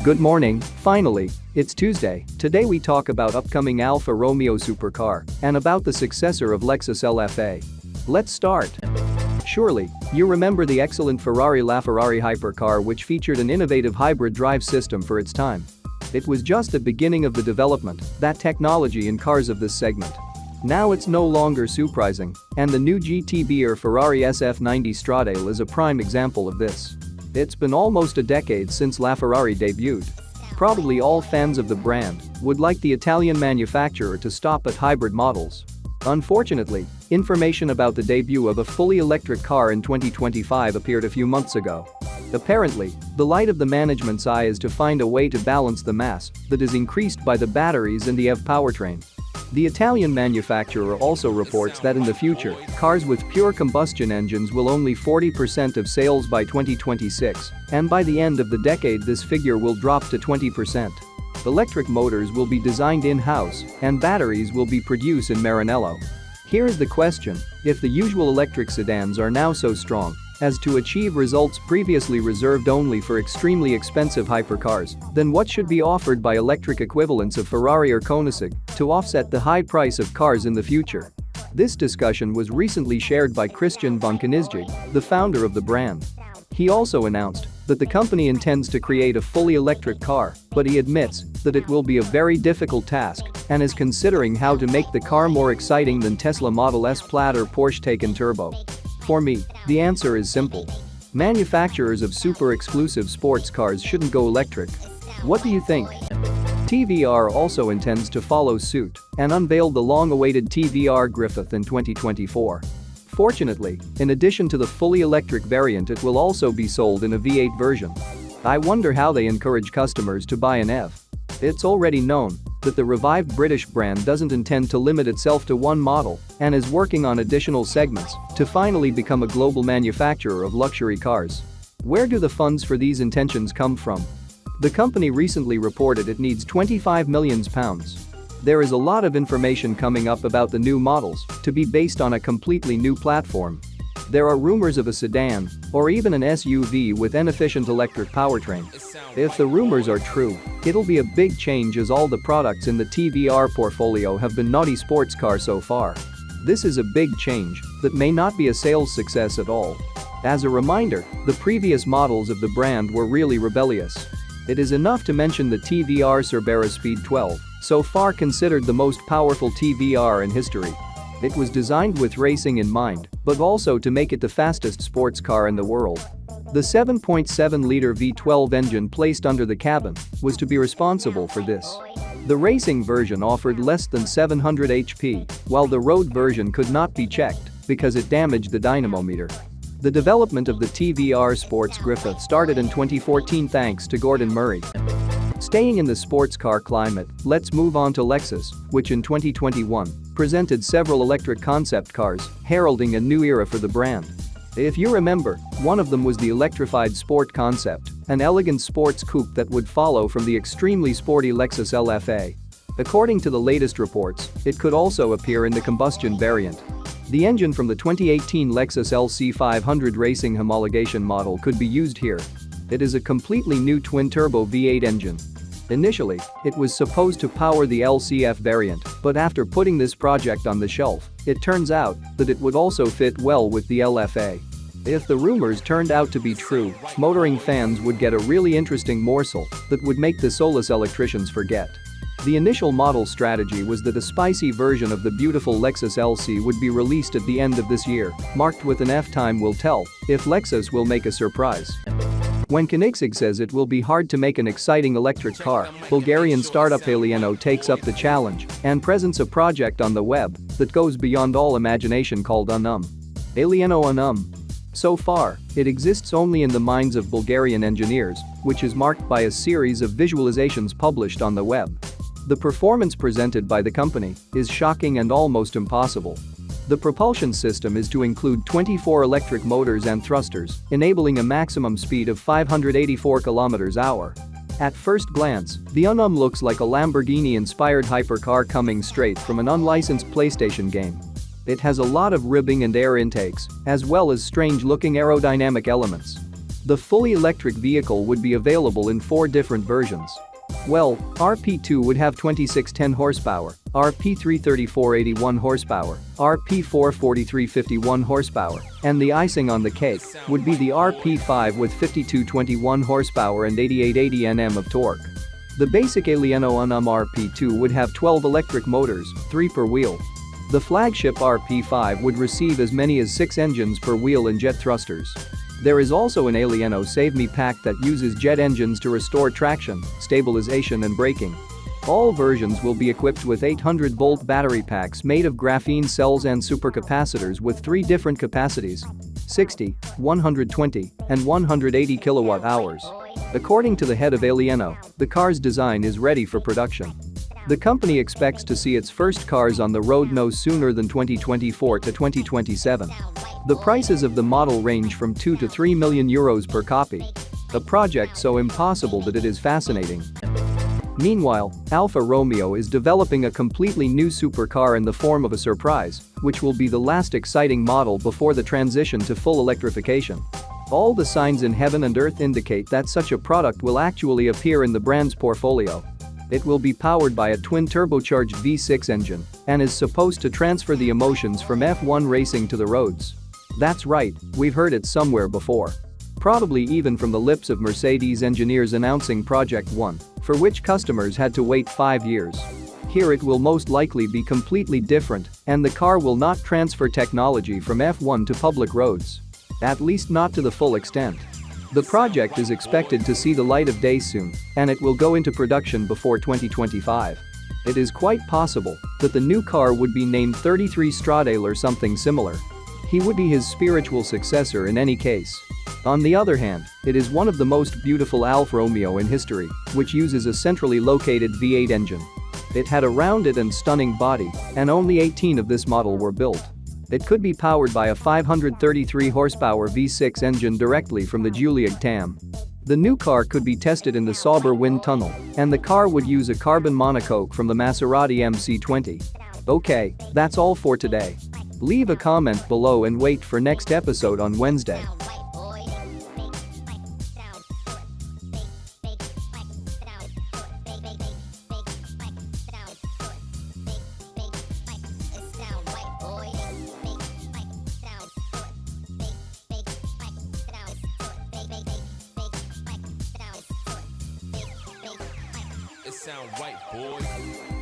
Good morning, finally, it's Tuesday. Today we talk about upcoming Alfa Romeo Supercar and about the successor of Lexus LFA. Let's start. Surely, you remember the excellent Ferrari LaFerrari hypercar, which featured an innovative hybrid drive system for its time. It was just the beginning of the development, that technology in cars of this segment. Now it's no longer surprising, and the new GTB or Ferrari SF90 Stradale is a prime example of this. It's been almost a decade since LaFerrari debuted. Probably all fans of the brand would like the Italian manufacturer to stop at hybrid models. Unfortunately, information about the debut of a fully electric car in 2025 appeared a few months ago. Apparently, the light of the management's eye is to find a way to balance the mass that is increased by the batteries and the EV powertrain. The Italian manufacturer also reports that in the future, cars with pure combustion engines will only 40% of sales by 2026, and by the end of the decade this figure will drop to 20%. Electric motors will be designed in-house, and batteries will be produced in Maranello. Here is the question: if the usual electric sedans are now so strong as to achieve results previously reserved only for extremely expensive hypercars, then what should be offered by electric equivalents of Ferrari or Koenigsegg to offset the high price of cars in the future? This discussion was recently shared by Christian von Koenigsegg, the founder of the brand. He also announced that the company intends to create a fully electric car, but he admits that it will be a very difficult task and is considering how to make the car more exciting than Tesla Model S Plaid or Porsche Taycan Turbo. For me, the answer is simple. Manufacturers of super exclusive sports cars shouldn't go electric. What do you think? TVR also intends to follow suit and unveiled the long-awaited TVR Griffith in 2024. Fortunately, in addition to the fully electric variant, it will also be sold in a V8 version. I wonder how they encourage customers to buy an EV. It's already known that the revived British brand doesn't intend to limit itself to one model and is working on additional segments to finally become a global manufacturer of luxury cars. Where do the funds for these intentions come from? The company recently reported it needs £25 million. There is a lot of information coming up about the new models to be based on a completely new platform. There are rumors of a sedan or even an SUV with an efficient electric powertrain. If the rumors are true, it'll be a big change, as all the products in the TVR portfolio have been naughty sports cars so far. This is a big change that may not be a sales success at all. As a reminder, the previous models of the brand were really rebellious. It is enough to mention the TVR Cerbera Speed 12, so far considered the most powerful TVR in history. It was designed with racing in mind, but also to make it the fastest sports car in the world. The 7.7-liter V12 engine placed under the cabin was to be responsible for this. The racing version offered less than 700 HP, while the road version could not be checked because it damaged the dynamometer. The development of the TVR Sports Griffith started in 2014 thanks to Gordon Murray. Staying in the sports car climate, let's move on to Lexus, which in 2021 presented several electric concept cars, heralding a new era for the brand. If you remember, one of them was the electrified Sport concept, an elegant sports coupe that would follow from the extremely sporty Lexus LFA. According to the latest reports, it could also appear in the combustion variant. The engine from the 2018 Lexus LC500 racing homologation model could be used here. It is a completely new twin-turbo V8 engine. Initially, it was supposed to power the LCF variant, but after putting this project on the shelf, it turns out that it would also fit well with the LFA. If the rumors turned out to be true, motoring fans would get a really interesting morsel that would make the soulless electricians forget. The initial model strategy was that a spicy version of the beautiful Lexus LC would be released at the end of this year, marked with an F. Time will tell if Lexus will make a surprise. When Koenigsegg says it will be hard to make an exciting electric car, Bulgarian startup Alieno takes up the challenge and presents a project on the web that goes beyond all imagination called Unum. Alieno Unum. So far, it exists only in the minds of Bulgarian engineers, which is marked by a series of visualizations published on the web. The performance presented by the company is shocking and almost impossible. The propulsion system is to include 24 electric motors and thrusters, enabling a maximum speed of 584 km/h. At first glance, the Unum looks like a Lamborghini-inspired hypercar coming straight from an unlicensed PlayStation game. It has a lot of ribbing and air intakes, as well as strange-looking aerodynamic elements. The fully electric vehicle would be available in 4 different versions. Well, RP2 would have 2610 horsepower, RP3 3481 horsepower, RP4 4351 horsepower, and the icing on the cake would be the RP5 with 5221 horsepower and 8880 Nm of torque. The basic Alieno Unum RP2 would have 12 electric motors, 3 per wheel. The flagship RP5 would receive as many as 6 engines per wheel and jet thrusters. There is also an Alieno Save Me pack that uses jet engines to restore traction, stabilization and braking. All versions will be equipped with 800-volt battery packs made of graphene cells and supercapacitors with 3 different capacities: 60, 120, and 180 kilowatt-hours. According to the head of Alieno, the car's design is ready for production. The company expects to see its first cars on the road no sooner than 2024 to 2027. The prices of the model range from 2 to 3 million euros per copy. A project so impossible that it is fascinating. Meanwhile, Alfa Romeo is developing a completely new supercar in the form of a surprise, which will be the last exciting model before the transition to full electrification. All the signs in heaven and earth indicate that such a product will actually appear in the brand's portfolio. It will be powered by a twin-turbocharged V6 engine and is supposed to transfer the emotions from F1 racing to the roads. That's right, we've heard it somewhere before. Probably even from the lips of Mercedes engineers announcing Project One, for which customers had to wait 5 years. Here it will most likely be completely different, and the car will not transfer technology from F1 to public roads. At least not to the full extent. The project is expected to see the light of day soon, and it will go into production before 2025. It is quite possible that the new car would be named 33 Stradale or something similar. He would be his spiritual successor in any case. On the other hand, it is one of the most beautiful Alfa Romeo in history, which uses a centrally located V8 engine. It had a rounded and stunning body, and only 18 of this model were built. It could be powered by a 533 horsepower V6 engine directly from the Juliet TAM. The new car could be tested in the Sauber wind tunnel, and the car would use a carbon monocoque from the Maserati MC20. Okay, that's all for today. Leave a comment below and wait for next episode on Wednesday. It sound right, boy.